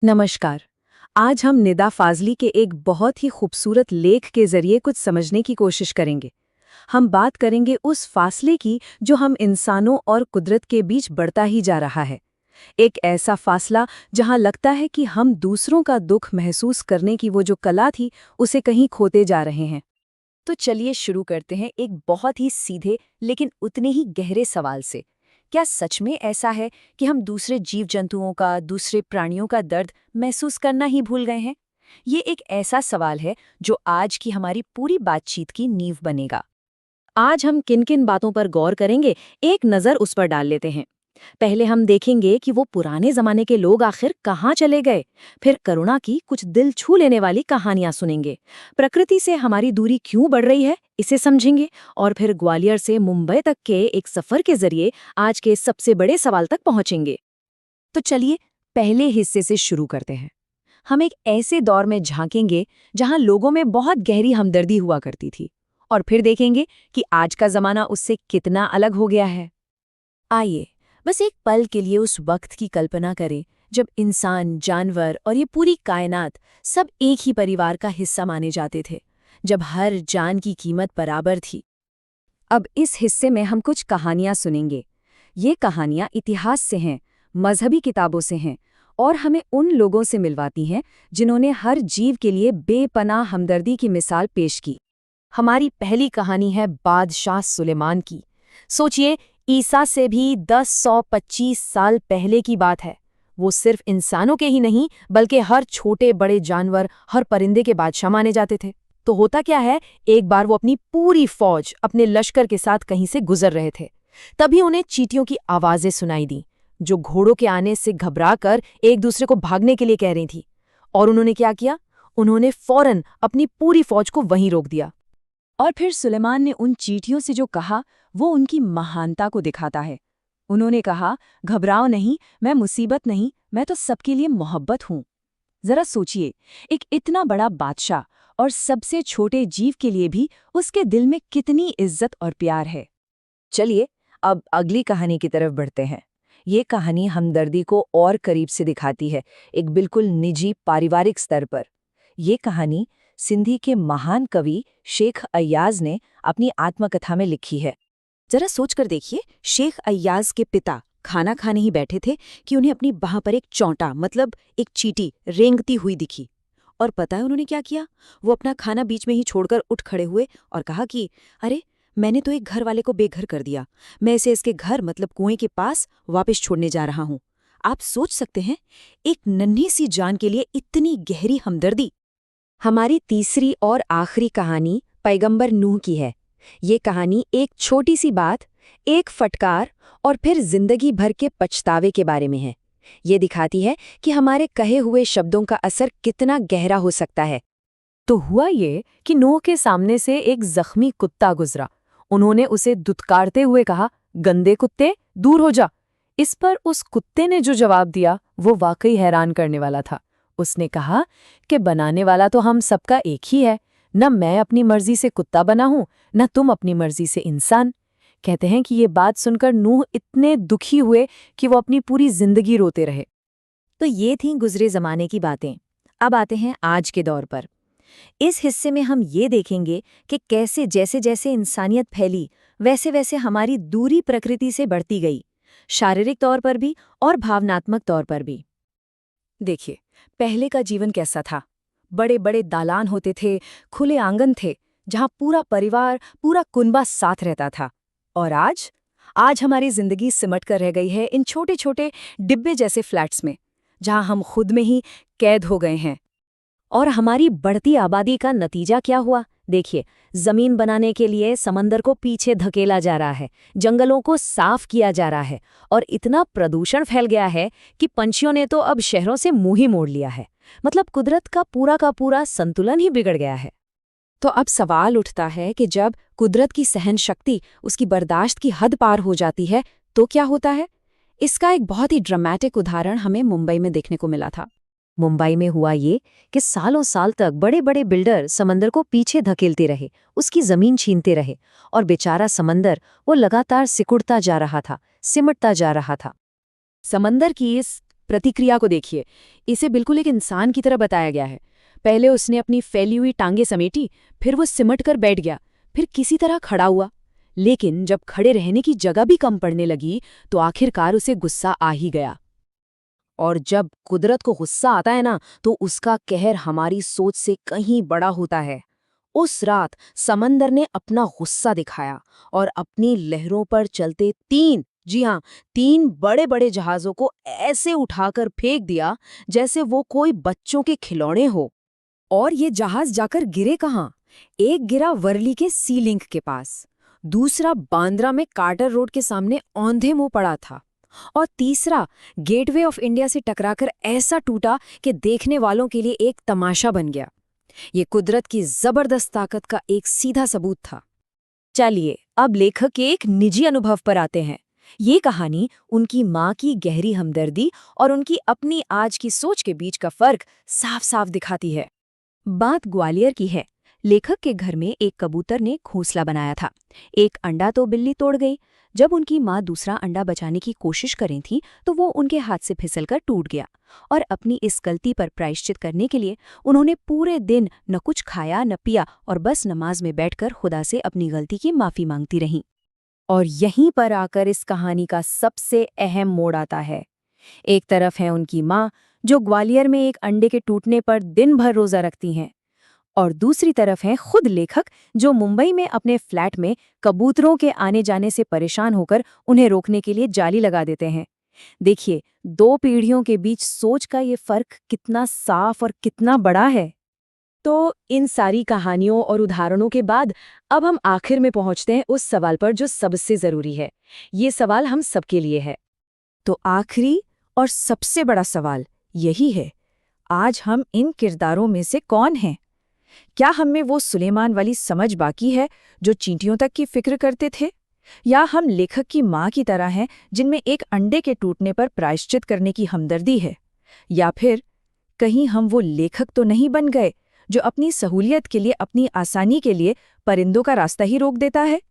नमस्कार। आज हम निदा फाजली के एक बहुत ही खूबसूरत लेख के जरिए कुछ समझने की कोशिश करेंगे। हम बात करेंगे उस फासले की जो हम इंसानों और कुदरत के बीच बढ़ता ही जा रहा है। एक ऐसा फासला जहां लगता है कि हम दूसरों का दुख महसूस करने की वो जो कला थी उसे कहीं खोते जा रहे हैं। तो चलिए शुरू करते हैं एक बहुत ही सीधे लेकिन उतने ही गहरे सवाल से। क्या सच में ऐसा है कि हम दूसरे जीव जंतुओं का, दूसरे प्राणियों का दर्द महसूस करना ही भूल गए हैं? ये एक ऐसा सवाल है जो आज की हमारी पूरी बातचीत की नींव बनेगा। आज हम किन किन बातों पर गौर करेंगे, एक नज़र उस पर डाल लेते हैं। पहले हम देखेंगे कि वो पुराने जमाने के लोग आखिर कहाँ चले गए। फिर करुणा की कुछ दिल छू लेने वाली कहानियां सुनेंगे। प्रकृति से हमारी दूरी क्यों बढ़ रही है, इसे समझेंगे। और फिर ग्वालियर से मुंबई तक के एक सफर के जरिए आज के सबसे बड़े सवाल तक पहुंचेंगे। तो चलिए पहले हिस्से से शुरू करते हैं। हम एक ऐसे दौर में झांकेंगे जहां लोगों में बहुत गहरी हमदर्दी हुआ करती थी, और फिर देखेंगे कि आज का जमाना उससे कितना अलग हो गया है। आइए बस एक पल के लिए उस वक्त की कल्पना करें जब इंसान, जानवर और ये पूरी कायनात सब एक ही परिवार का हिस्सा माने जाते थे, जब हर जान की कीमत बराबर थी। अब इस हिस्से में हम कुछ कहानियां सुनेंगे। ये कहानियां इतिहास से हैं, मजहबी किताबों से हैं और हमें उन लोगों से मिलवाती हैं जिन्होंने हर जीव के लिए बेपनाह हमदर्दी की मिसाल पेश की। हमारी पहली कहानी है बादशाह सुलेमान की। सोचिए, ईसा से भी 10-125 साल पहले की बात है। वो सिर्फ इंसानों के ही नहीं बल्कि हर छोटे बड़े जानवर, हर परिंदे के बादशाह माने जाते थे। तो होता क्या है, एक बार वो अपनी पूरी फौज अपने लश्कर के साथ कहीं से गुजर रहे थे। तभी उन्हें चींटियों की आवाजें सुनाई दी, जो घोड़ों के आने से घबराकर एक दूसरे को भागने के लिए कह रही थी। और उन्होंने क्या किया? उन्होंने फौरन अपनी पूरी फौज को वहीं रोक दिया। और फिर सुलेमान ने उन चींटियों से जो कहा वो उनकी महानता को दिखाता है। उन्होंने कहा, घबराओ नहीं, मैं मुसीबत नहीं, मैं तो सबके लिए मोहब्बत हूं। जरा सोचिए, एक इतना बड़ा बादशाह और सबसे छोटे जीव के लिए भी उसके दिल में कितनी इज्जत और प्यार है। चलिए अब अगली कहानी की तरफ बढ़ते हैं। ये कहानी हमदर्दी को और करीब से दिखाती है, एक बिल्कुल निजी पारिवारिक स्तर पर। ये कहानी सिंधी के महान कवि शेख अय्याज ने अपनी आत्मकथा में लिखी है। जरा सोचकर देखिए, शेख अय्याज के पिता खाना खाने ही बैठे थे कि उन्हें अपनी बाह पर एक चौंटा, मतलब एक चींटी रेंगती हुई दिखी। और पता है उन्होंने क्या किया? वो अपना खाना बीच में ही छोड़कर उठ खड़े हुए और कहा कि अरे, मैंने तो एक घर वाले को बेघर कर दिया, मैं इसे इसके घर मतलब कुएं के पास वापस छोड़ने जा रहा हूं। आप सोच सकते हैं, एक नन्ही सी जान के लिए इतनी गहरी हमदर्दी। हमारी तीसरी और आखिरी कहानी पैगंबर नूह की है। ये कहानी एक छोटी सी बात, एक फटकार और फिर जिंदगी भर के पछतावे के बारे में है। ये दिखाती है कि हमारे कहे हुए शब्दों का असर कितना गहरा हो सकता है। तो हुआ ये कि नूह के सामने से एक जख्मी कुत्ता गुजरा। उन्होंने उसे दुत्कारते हुए कहा, गंदे कुत्ते, दूर हो जा। इस पर उस कुत्ते ने जो जवाब दिया वो वाकई हैरान करने वाला था। उसने कहा कि बनाने वाला तो हम सबका एक ही है, न मैं अपनी मर्जी से कुत्ता बना हूं, न तुम अपनी मर्जी से इंसान। कहते हैं कि ये बात सुनकर नूह इतने दुखी हुए कि वो अपनी पूरी जिंदगी रोते रहे। तो ये थीं गुजरे जमाने की बातें। अब आते हैं आज के दौर पर। इस हिस्से में हम ये देखेंगे कि कैसे जैसे जैसे इंसानियत फैली वैसे वैसे हमारी दूरी प्रकृति से बढ़ती गई, शारीरिक तौर पर भी और भावनात्मक तौर पर भी। देखिए, पहले का जीवन कैसा था? बड़े बड़े दालान होते थे, खुले आंगन थे, जहां पूरा परिवार, पूरा कुनबा साथ रहता था। और आज हमारी जिंदगी सिमट कर रह गई है इन छोटे छोटे डिब्बे जैसे फ्लैट्स में, जहां हम खुद में ही कैद हो गए हैं। और हमारी बढ़ती आबादी का नतीजा क्या हुआ? देखिए, जमीन बनाने के लिए समंदर को पीछे धकेला जा रहा है, जंगलों को साफ किया जा रहा है और इतना प्रदूषण फैल गया है कि पंछियों ने तो अब शहरों से मुंह ही मोड़ लिया है। मतलब कुदरत का पूरा संतुलन ही बिगड़ गया है। तो अब सवाल उठता है कि जब कुदरत की सहन शक्ति, उसकी बर्दाश्त की हद पार हो जाती है तो क्या होता है? इसका एक बहुत ही ड्रामेटिक उदाहरण हमें मुंबई में देखने को मिला था। मुंबई में हुआ ये कि सालों साल तक बड़े बड़े बिल्डर समंदर को पीछे धकेलते रहे, उसकी जमीन छीनते रहे और बेचारा समंदर वो लगातार सिकुड़ता जा रहा था, सिमटता जा रहा था। समंदर की इस प्रतिक्रिया को देखिए। इसे बिल्कुल एक इंसान की तरह बताया गया है। पहले उसने अपनी फैली हुई टांगें समेटी, फिर वो सिमट कर बैठ गया, फिर किसी तरह खड़ा हुआ। लेकिन जब खड़े रहने की जगह भी कम पड़ने लगी तो आखिरकार उसे गुस्सा आ ही गया। और जब कुदरत को गुस्सा आता है ना, तो उसका कहर हमारी सोच से कहीं बड़ा होता है। उस रात समंदर ने अपना गुस्सा दिखाया और अपनी लहरों पर चलते तीन, जी हाँ, तीन बड़े बड़े जहाजों को ऐसे उठाकर फेंक दिया जैसे वो कोई बच्चों के खिलौने हो। और ये जहाज जाकर गिरे कहाँ? एक गिरा वर्ली के सी लिंक के पास, दूसरा बांद्रा में कार्टर रोड के सामने औंधे मुंह पड़ा था, और तीसरा गेटवे ऑफ इंडिया से टकराकर ऐसा टूटा कि देखने वालों के लिए एक तमाशा बन गया। ये कुदरत की जबरदस्त ताकत का एक सीधा सबूत था। चलिए अब लेखक के एक निजी अनुभव पर आते हैं। ये कहानी उनकी माँ की गहरी हमदर्दी और उनकी अपनी आज की सोच के बीच का फर्क साफ साफ दिखाती है। बात ग्वालियर की है। लेखक के घर में एक कबूतर ने घोंसला बनाया था। एक अंडा तो बिल्ली तोड़ गई। जब उनकी माँ दूसरा अंडा बचाने की कोशिश कर रही थी तो वो उनके हाथ से फिसलकर टूट गया, और अपनी इस गलती पर प्रायश्चित करने के लिए उन्होंने पूरे दिन न कुछ खाया न पिया और बस नमाज में बैठकर खुदा से अपनी गलती की माफी मांगती रहीं। और यहीं पर आकर इस कहानी का सबसे अहम मोड़ आता है। एक तरफ है उनकी माँ, जो ग्वालियर में एक अंडे के टूटने पर दिन भर रोजा रखती हैं, और दूसरी तरफ है खुद लेखक, जो मुंबई में अपने फ्लैट में कबूतरों के आने जाने से परेशान होकर उन्हें रोकने के लिए जाली लगा देते हैं। देखिए, दो पीढ़ियों के बीच सोच का ये फर्क कितना साफ और कितना बड़ा है। तो इन सारी कहानियों और उदाहरणों के बाद अब हम आखिर में पहुंचते हैं उस सवाल पर जो सबसे जरूरी है। ये सवाल हम सबके लिए है। तो आखिरी और सबसे बड़ा सवाल यही है, आज हम इन किरदारों में से कौन हैं? क्या हम में वो सुलेमान वाली समझ बाकी है जो चींटियों तक की फिक्र करते थे, या हम लेखक की माँ की तरह हैं जिनमें एक अंडे के टूटने पर प्रायश्चित करने की हमदर्दी है? या फिर कहीं हम वो लेखक तो नहीं बन गए जो अपनी सहूलियत के लिए, अपनी आसानी के लिए परिंदों का रास्ता ही रोक देता है?